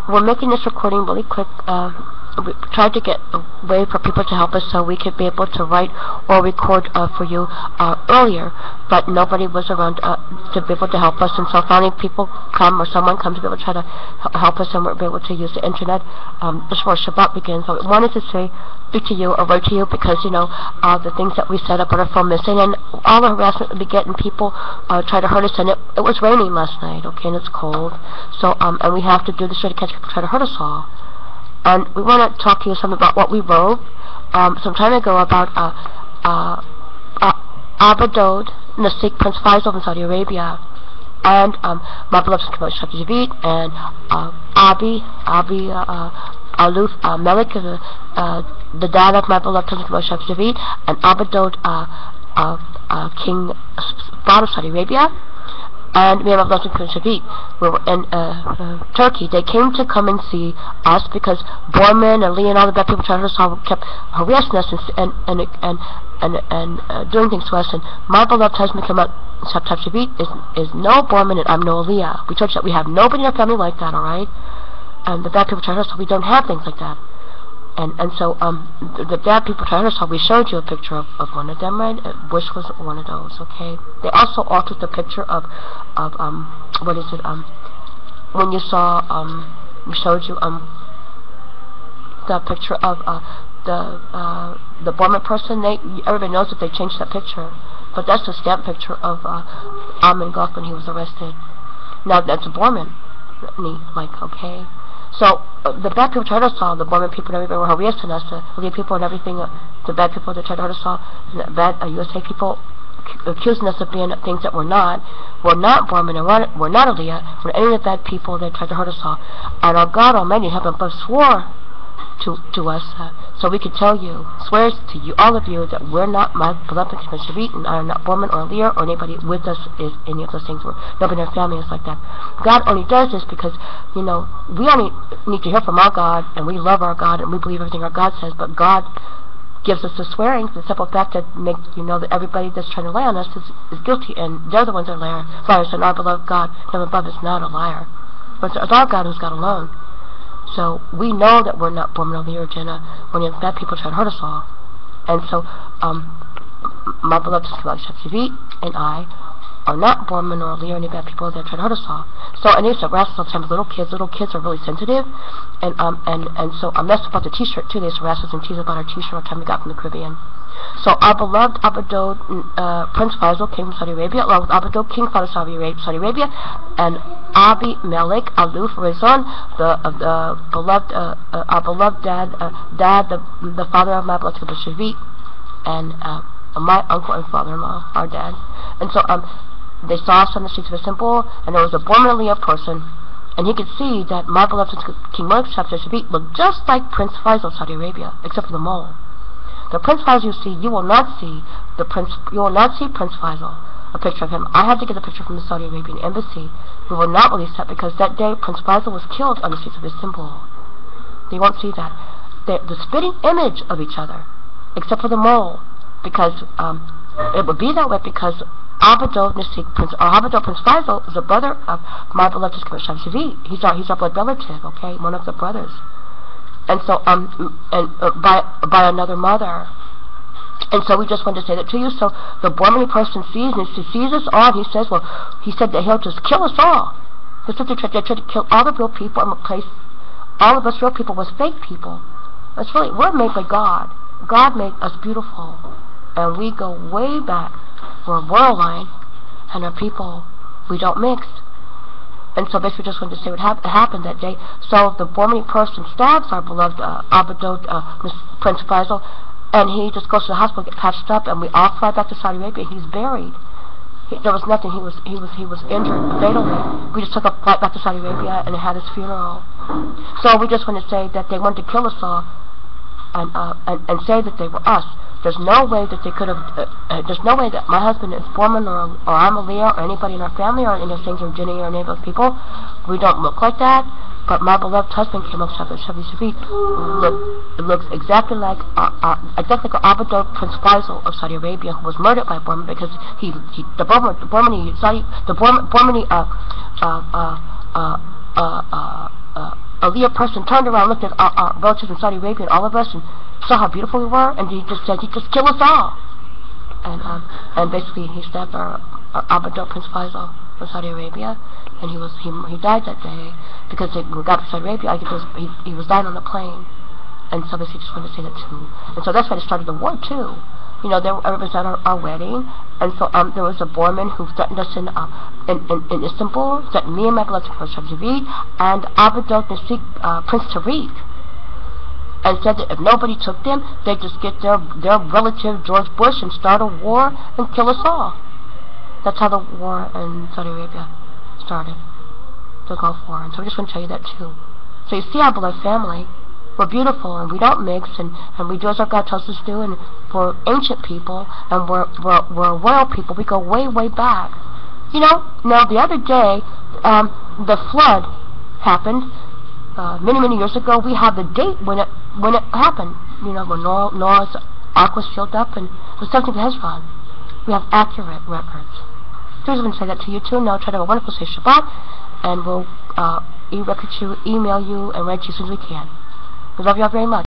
we're making this recording really quick. We tried to get a way for people to help us so we could be able to write or record for you earlier, but nobody was around to be able to help us, and so finally people come, or someone comes to be able to try to help us, and we're able to use the internet before Shabbat begins. So we wanted to speak to you or write to you because, you know, the things that we set up on our phone missing, and all the harassment we get, and people try to hurt us, and it was raining last night, okay, and it's cold, so and we have to do this to catch people try to hurt us all. And we want to talk to you something about what we wrote some time ago about Abadod, Nasik Prince Faisal in Saudi Arabia, and my beloved Shab Javid, and Abi Aluf Melik, the dad of my beloved Shab Javid, and Abadod, King Fahd of Saudi Arabia. And we have a blessing from Shavit. We were in Turkey. They came to come and see us because Borman and Lee and all the bad people trying to solve kept harassing us and doing things to us. And my beloved husband came out. Shavit is no Borman and I'm no Aliyah. We told you that we have nobody in our family like that, alright? And the bad people trying to solve, we don't have things like that. And so the bad people trying to solve, we showed you a picture of one of them, right? Bush was one of those, okay? They also altered the picture of what is it, when you saw, we showed you, the picture of, the Borman person. Everybody knows that they changed that picture. But that's a stamp picture of, Amin Goff when he was arrested. Now, that's a Borman, like, okay? So, the bad people tried to solve, the Borman people and everybody were harassing us, the people and everything, the bad people that tried to hurt us all, and the bad USA people accusing us of being things that we're not. We're not Borman, and we're not Aliyah, we're any of the bad people that tried to hurt us all. And our God Almighty heaven above swore to us, so we could tell you, swears to you, all of you, that we're not my beloved Shavit, and are not Borman or Aliyah or anybody with us is any of those things. Nobody in our family is like that. God only does this because, you know, we only need to hear from our God, and we love our God, and we believe everything our God says, but God gives us the swearing, the simple fact that makes you know that everybody that's trying to lie on us is guilty, and they're the ones that are liars, and our beloved God, heaven above, is not a liar. But it's our God who's God alone. So we know that we're not Borman, Aliyah, or Jenna when the bad people try to hurt us all. And so, my beloved Shavit and I are not Borman or Aliyah or any bad people that try to hurt us all. So, and they used to harass us all the time. Little kids are really sensitive, and so that's about the T-shirt too. They used to harass us and tease about our T-shirt all the time we got from the Caribbean. So our beloved Abadod, Prince Faisal, King of Saudi Arabia, along with Abadod, King Fahd of Saudi Arabia, and Abi Melik Aluf Rizwan, the beloved, our beloved dad, the father of my beloved Shavit, and my uncle and father-in-law, our dad. And so they saw us on the streets of Istanbul, and there was a Borman Aliyah person, and he could see that my beloved King Malik Shavit looked just like Prince Faisal of Saudi Arabia, except for the mole. The Prince Faisal you see, you will not see Prince Faisal, a picture of him. I had to get a picture from the Saudi Arabian embassy. We will not release that because that day Prince Faisal was killed on the streets of Istanbul. You won't see that. They're the spitting image of each other, except for the mole, because it would be that way because Abadod Prince Faisal is a brother of my beloved Shavit. He's our blood relative, okay, one of the brothers. And so, by another mother. And so we just wanted to say that to you. So the Borman person sees us all, and he said that he'll just kill us all. They tried to kill all the real people and replace all of us real people with fake people. We're made by God. God made us beautiful. And we go way back. We're a royal line, and our people, we don't mix. And so basically just wanted to say what happened that day. So the Borman person stabs our beloved Abadod, Prince Faisal, and he just goes to the hospital, get patched up, and we all fly back to Saudi Arabia. He's buried. There was nothing. He was injured fatally. We just took a flight back to Saudi Arabia and had his funeral. So we just want to say that they wanted to kill us all, and say that they were us. There's no way that they could have, there's no way that my husband is Borman or I'm Aliyah or anybody in our family or any of those things or Jenny or any of those people. We don't look like that. But my beloved husband came up Shavit. Looks exactly like Abadod Prince Faisal of Saudi Arabia, who was murdered by Borman because the Bormani a Leah person turned around, looked at our relatives in Saudi Arabia and all of us, and saw how beautiful we were, and he just said he'd just kill us all. And basically he stabbed our Abadot Prince Faisal from Saudi Arabia, and he died that day because when we got to Saudi Arabia, he was dying on the plane, and so basically just wanted to say that too. And so that's why they started the war too. You know, it was at our wedding, and so there was a Borman who threatened us in Istanbul, threatened me and my beloved Prince Javid and Abadot Nasik, Prince Tariq, and said that if nobody took them, they'd just get their relative George Bush and start a war and kill us all. That's how the war in Saudi Arabia started, the Gulf War. And so I just want to tell you that too. So you see our beloved family. We're beautiful, and we don't mix, and we do as our God tells us to do, and we're ancient people, and we're royal people. We go way, way back. You know, now the other day, the flood happened many, many years ago. We have the date when it happened. You know, when Noah's ark was filled up, and it was 17th Hezron. We have accurate records. So I just want to say that to you too. Now try to have a wonderful say Shabbat, and we'll email you and write you as soon as we can. We love you all very much.